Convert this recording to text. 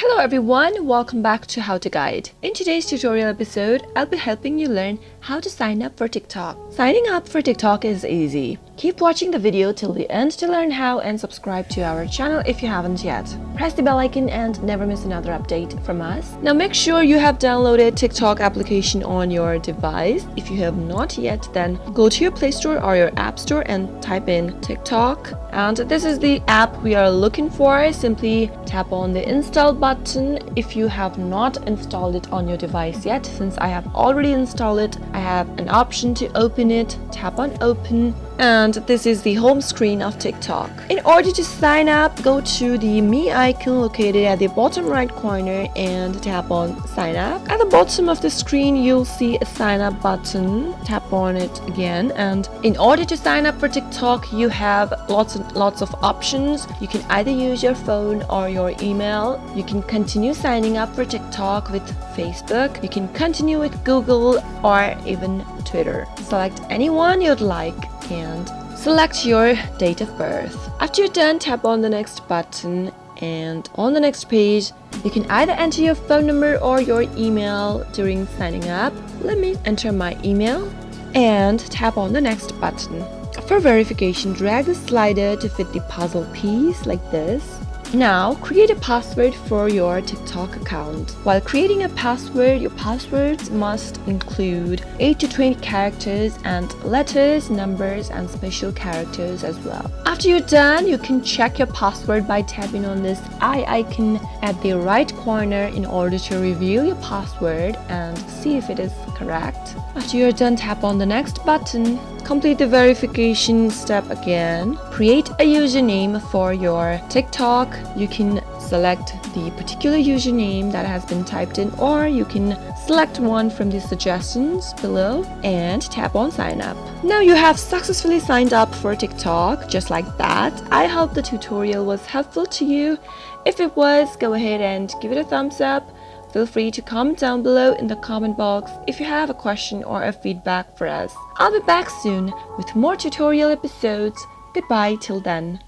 Hello everyone, welcome back to How to Guide. In today's tutorial episode, I'll be helping you learn how to sign up for TikTok. Signing up for TikTok is easy. Keep watching the video till the end to learn how and subscribe to our channel if you haven't yet. Press the bell icon and never miss another update from us. Now make sure you have downloaded TikTok application on your device. If you have not yet, then go to your Play Store or your App Store and type in TikTok. And this is the app we are looking for. Simply tap on the install button if you have not installed it on your device yet. Since I have already installed it, I have an option to open it. Tap on open, and this is the home screen of TikTok. In order to sign up, go to the Me icon located at the bottom right corner and tap on sign up. At the bottom of the screen, you'll see a sign up button. Tap on it again, and in order to sign up for TikTok, you have lots of options. You can either use your phone or your email. You can continue signing up for TikTok with Facebook. You can continue with Google or even Twitter. Select any one you'd like and select your date of birth. After you're done, tap on the next button, and on the next page you can either enter your phone number or your email during signing up. Let me enter my email and tap on the next button. For verification, drag the slider to fit the puzzle piece like this. Now, create a password for your TikTok account. While creating a password, your passwords must include 8 to 20 characters and letters, numbers, and special characters as well. After you're done, you can check your password by tapping on this eye icon at the right corner in order to review your password and see if it is correct. After you're done, tap on the next button. Complete the verification step again. Create a username for your TikTok. You can select the particular username that has been typed in, or you can select one from the suggestions below and tap on sign up. Now you have successfully signed up for TikTok, just like that. I hope the tutorial was helpful to you. If it was, go ahead and give it a thumbs up. Feel free to comment down below in the comment box if you have a question or a feedback for us. I'll be back soon with more tutorial episodes. Goodbye till then.